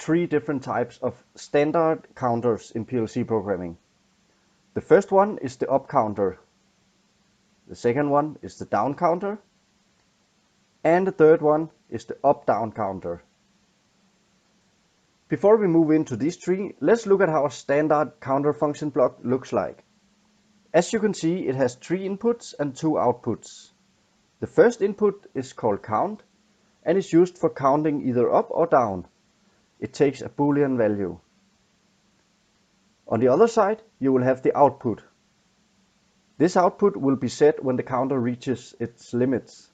three different types of standard counters in PLC programming. The first one is the up counter. The second one is the down counter. And the third one is the up-down counter. Before we move into these three, let's look at how a standard counter function block looks like. As you can see, it has 3 inputs and 2 outputs. The first input is called count and is used for counting either up or down. It takes a Boolean value. On the other side, you will have the output. This output will be set when the counter reaches its limits.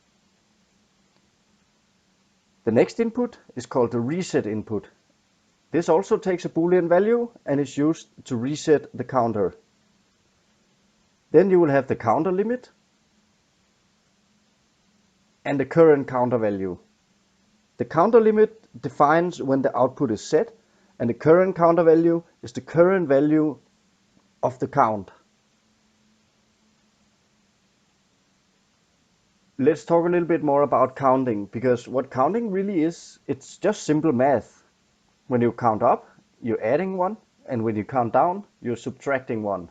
The next input is called the reset input. This also takes a Boolean value and is used to reset the counter. Then you will have the counter limit and the current counter value. The counter limit defines when the output is set, and the current counter value is the current value of the count. Let's talk a little bit more about counting, because what counting really is, it's just simple math. When you count up, you're adding 1, and when you count down, you're subtracting 1.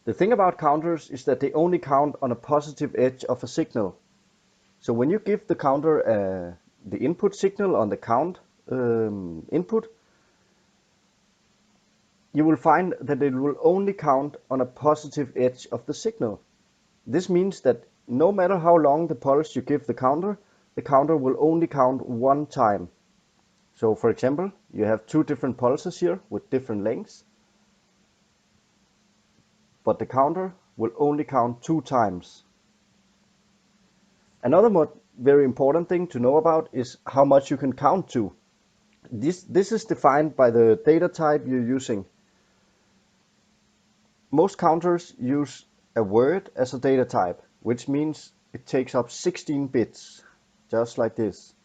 The thing about counters is that they only count on a positive edge of a signal. So when you give the counter the input signal on the count input, you will find that it will only count on a positive edge of the signal. This means that no matter how long the pulse you give the counter will only count 1 time. So for example, you have 2 different pulses here with different lengths, but the counter will only count 2 times. Another very important thing to know about is how much you can count to. This is defined by the data type you're using. Most counters use a word as a data type, which means it takes up 16 bits, just like this.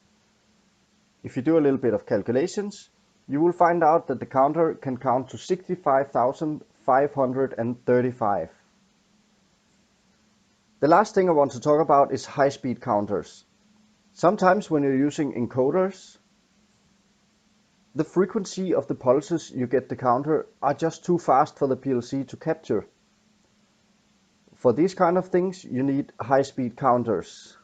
If you do a little bit of calculations, you will find out that the counter can count to 65,535. The last thing I want to talk about is high-speed counters. Sometimes when you're using encoders, the frequency of the pulses you get the counter are just too fast for the PLC to capture. For these kind of things, you need high-speed counters.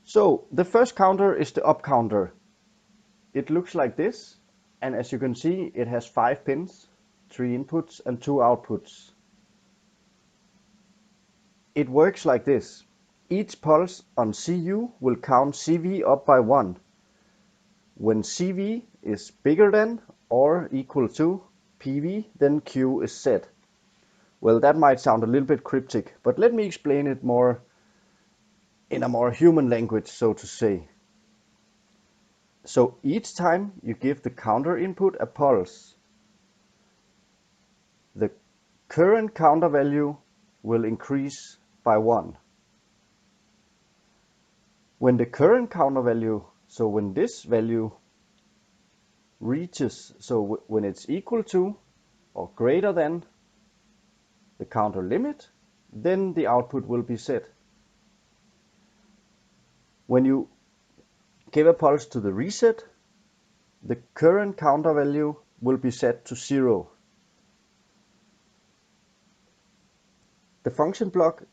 So the first counter is the up counter. It looks like this, and as you can see, it has 5 pins, 3 inputs and 2 outputs. It works like this. Each pulse on CU will count CV up by 1. When CV is bigger than or equal to PV, then Q is set. Well, that might sound a little bit cryptic, but let me explain it more in a more human language, so to say. So each time you give the counter input a pulse, the current counter value will increase by 1. When the current counter value, so when this value reaches, so when it's equal to or greater than the counter limit, then the output will be set. When you give a pulse to the reset, the current counter value will be set to 0. The function block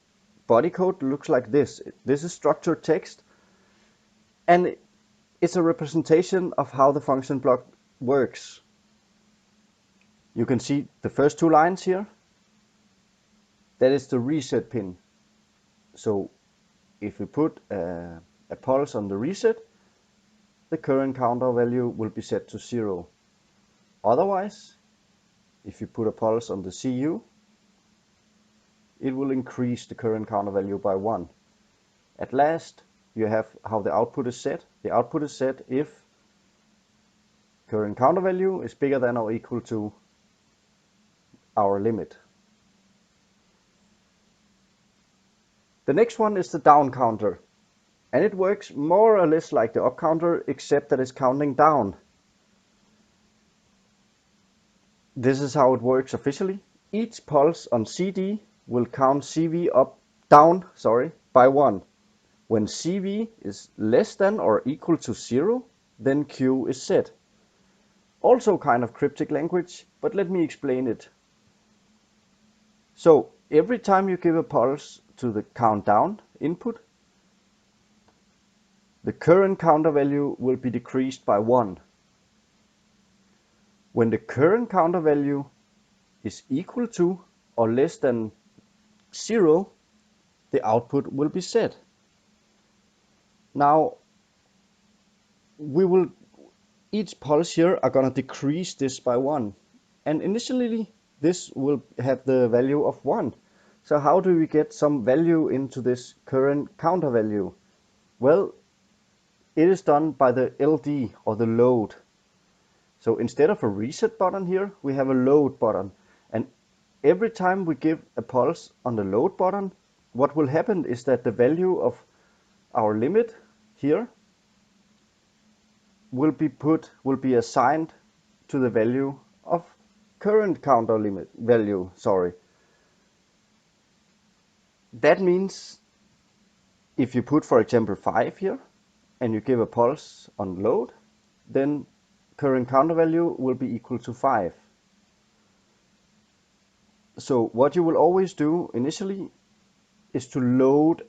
body code looks like this. This is structured text, and it's a representation of how the function block works. You can see the first 2 lines here. That is the reset pin. So if we put a pulse on the reset, the current counter value will be set to 0. Otherwise, if you put a pulse on the CU, it will increase the current counter value by 1. At last, you have how the output is set. The output is set if current counter value is bigger than or equal to our limit. The next one is the down counter, and it works more or less like the up counter, except that it's counting down. This is how it works officially. Each pulse on CD will count CV down by 1. When CV is less than or equal to 0, then Q is set. Also kind of cryptic language, but let me explain it. So every time you give a pulse to the countdown input, the current counter value will be decreased by 1. When the current counter value is equal to or less than 0, the output will be set. Now, each pulse here are going to decrease this by 1. And initially, this will have the value of 1. So how do we get some value into this current counter value? Well, it is done by the LD, or the load. So instead of a reset button here, we have a load button. And every time we give a pulse on the load button, what will happen is that the value of our limit here will be assigned to the value of current counter limit value, That means if you put, for example, 5 here, and you give a pulse on load, then current counter value will be equal to 5. So what you will always do initially is to load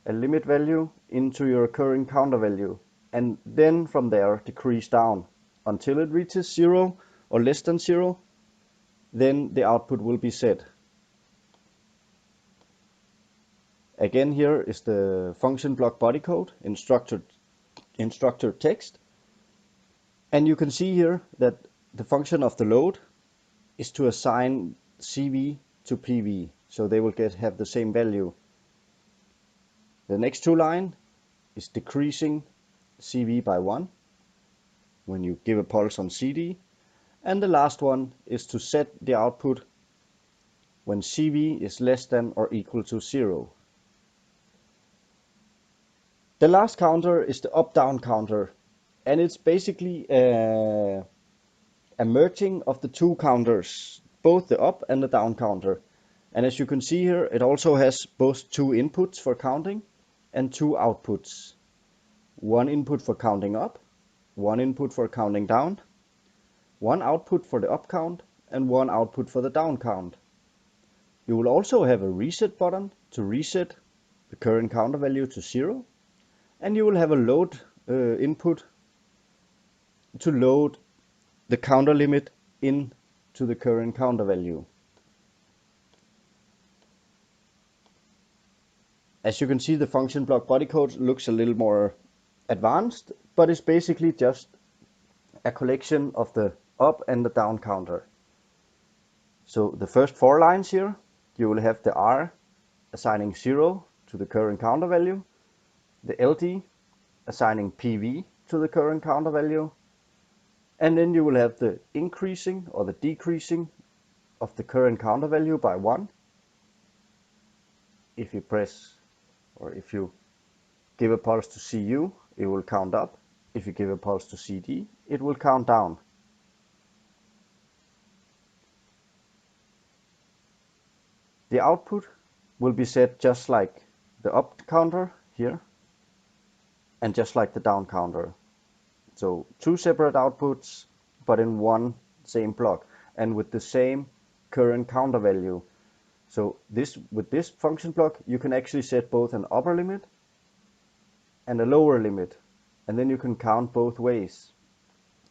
a limit value into your current counter value, and then from there decrease down until it reaches 0 or less than 0. Then the output will be set. Again, here is the function block body code in structured text. And you can see here that the function of the load is to assign CV to PV, so they will have the same value. The next two lines is decreasing CV by 1 when you give a pulse on CD, and the last one is to set the output when CV is less than or equal to 0. The last counter is the up-down counter, and it's basically a merging of the two counters, both the up and the down counter. And as you can see here, it also has both two inputs for counting and two outputs. One input for counting up, one input for counting down, one output for the up count, and one output for the down count. You will also have a reset button to reset the current counter value to 0, and you will have a load input to load the counter limit into the current counter value. As you can see, the function block body code looks a little more advanced, but it's basically just a collection of the up and the down counter. So the first 4 lines here, you will have the R assigning 0 to the current counter value, the LD assigning PV to the current counter value, and then you will have the increasing or the decreasing of the current counter value by 1. If you press, or if you give a pulse to CU, it will count up. If you give a pulse to CD, it will count down. The output will be set just like the up counter here, and just like the down counter. So 2 separate outputs, but in one same block, and with the same current counter value. So with this function block, you can actually set both an upper limit and a lower limit, and then you can count both ways.